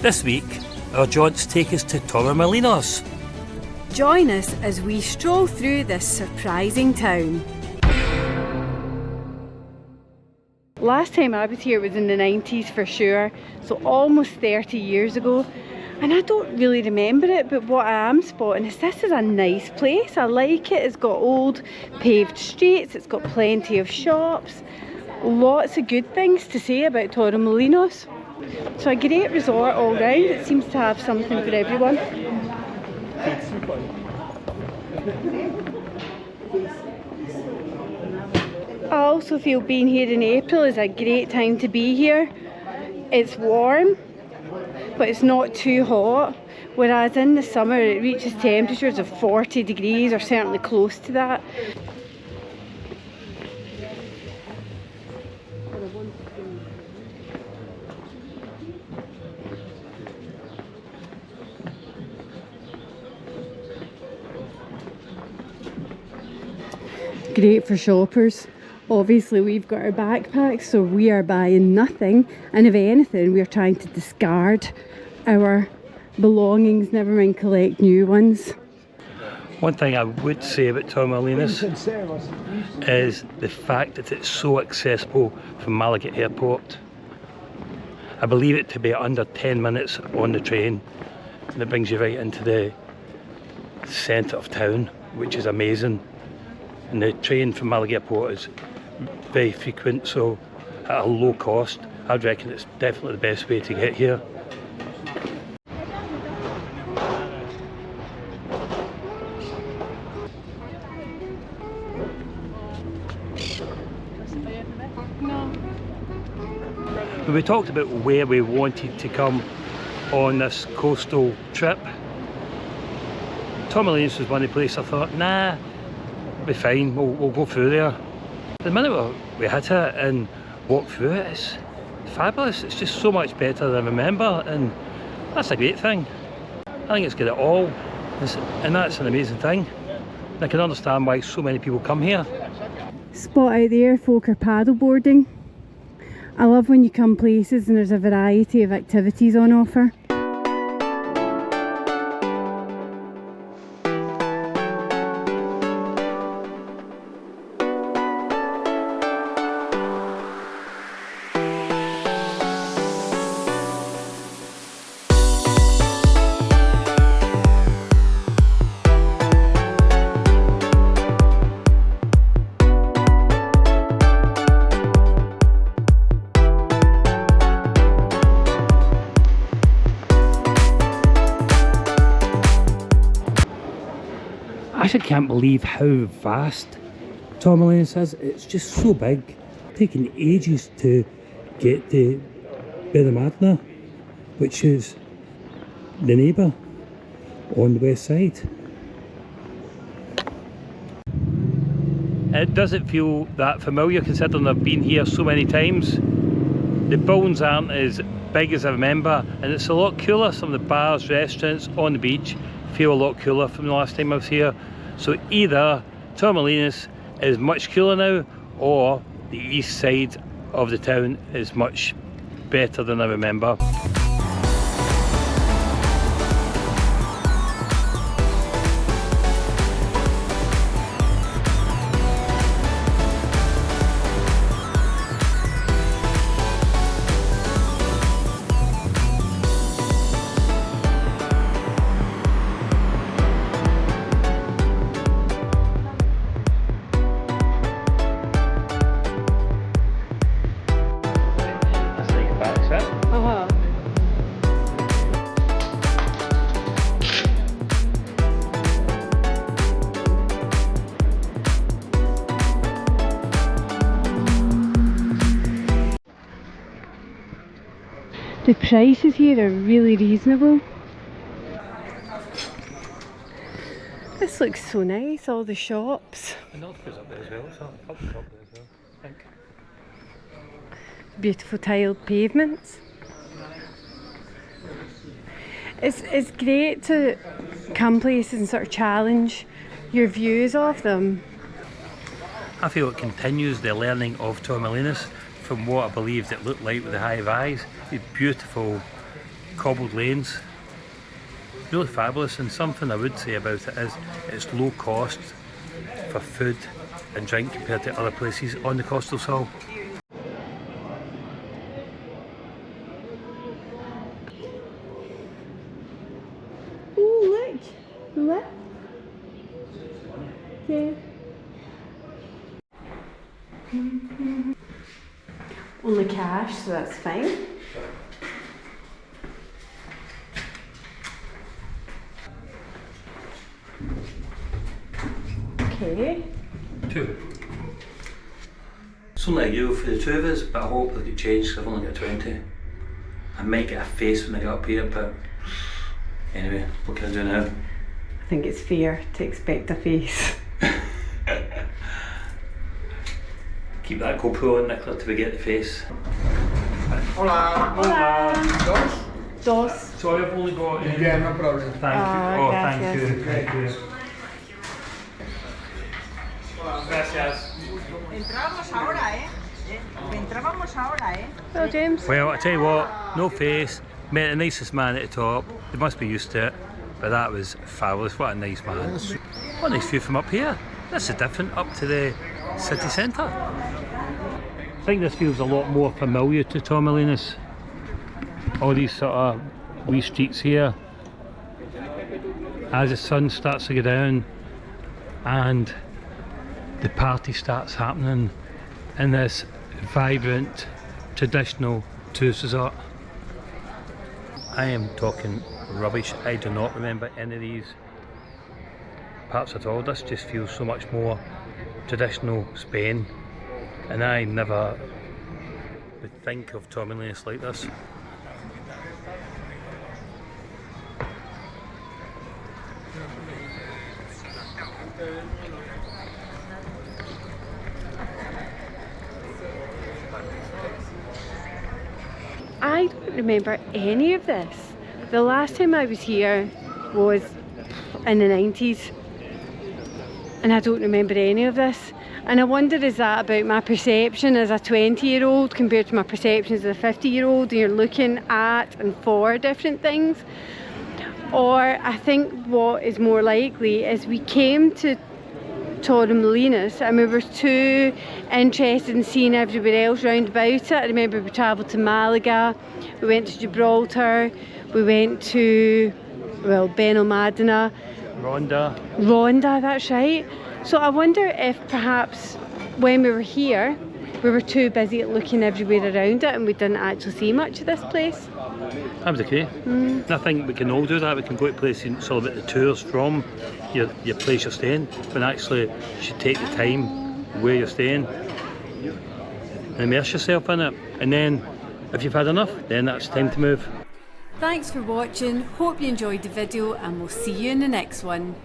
This week, our jaunts take us to Torremolinos. Join us as we stroll through this surprising town. Last time I was here was in the 90s for sure, so almost 30 years ago. And I don't really remember it, but what I am spotting is this is a nice place. I like it. It's got old paved streets, it's got plenty of shops. Lots of good things to say about Torremolinos. So a great resort all round. It seems to have something for everyone. I also feel being here in April is a great time to be here. It's warm, but it's not too hot. Whereas in the summer it reaches temperatures of 40 degrees or certainly close to that. Great for shoppers. Obviously we've got our backpacks, so we are buying nothing, and if anything we're trying to discard our belongings, never mind collect new ones. One thing I would say about Torremolinos is the fact that it's so accessible from Malaga Airport. I believe it to be under 10 minutes on the train, and it brings you right into the centre of town, which is amazing. And the train from Malaga Airport is very frequent, so at a low cost. I'd reckon it's definitely the best way to get here. When we talked about where we wanted to come on this coastal trip, Torremolinos was one of the places I thought, nah, be fine, we'll go through there. The minute we hit it and walked through it, it's fabulous. It's just so much better than I remember, and that's a great thing. I think it's got it all, and that's an amazing thing. And I can understand why so many people come here. Spot out there, folk are paddleboarding. I love when you come places and there's a variety of activities on offer. I actually can't believe how vast Torremolinos is. It's just so big. It's taken ages to get to Promenade, which is the neighbour on the west side. It doesn't feel that familiar considering I've been here so many times. The buildings aren't as big as I remember, and it's a lot cooler. Some of the bars, restaurants on the beach feel a lot cooler from the last time I was here. So either Torremolinos is much cooler now, or the east side of the town is much better than I remember. The prices here are really reasonable. This looks so nice, all the shops. And up there as well, so up the top there as well, I think. Beautiful tiled pavements. It's great to come places and sort of challenge your views of them. I feel it continues the learning of Torremolinos from what I believed it looked like with the high rise. These beautiful cobbled lanes. Really fabulous, and something I would say about it is it's low cost for food and drink compared to other places on the Costa del Sol. Oh, look! Yeah. Only cash, so that's fine. Okay. 2. It's only €1 for the two of us, but I hope they get changed because I've only got 20. I might get a face when I get up here, but anyway, what can I do now? I think it's fair to expect a face. Keep that GoPro on, Nicola, till we get the face. Hola. Hola. Dos. Sorry, I've only got... Yeah, no problem. Thank you. Oh, thank gracias. you. Thank you. Gracias. Entrábamos ahora, ¿eh? Entrábamos ahora, ¿eh? Well, James. Well, I tell you what, no face, met the nicest man at the top. They must be used to it, but that was fabulous. What a nice man. What a nice view from up here. This is different up to the city centre. I think this feels a lot more familiar to Torremolinos. All these sort of wee streets here. As the sun starts to go down and the party starts happening in this vibrant, traditional tourist resort. I am talking rubbish. I do not remember any of these parts at all. This just feels so much more traditional Spain, and I never would think of Torremolinos like this. I don't remember any of this. The last time I was here was in the 90s, and I don't remember any of this. And I wonder, is that about my perception as a 20-year-old compared to my perception as a 50-year-old, and you're looking at and for different things? Or I think what is more likely is we came to Torremolinos and we were too interested in seeing everywhere else round about it. I remember we travelled to Malaga, we went to Gibraltar, we went to, well, Benalmádena. Ronda, that's right. So I wonder if perhaps when we were here, we were too busy looking everywhere around it and we didn't actually see much of this place. That was okay. I think we can all do that. We can go to places and celebrate the tours from your place you're staying, but actually you should take the time where you're staying and immerse yourself in it. And then if you've had enough, then that's time to move. Thanks for watching. Hope you enjoyed the video and we'll see you in the next one.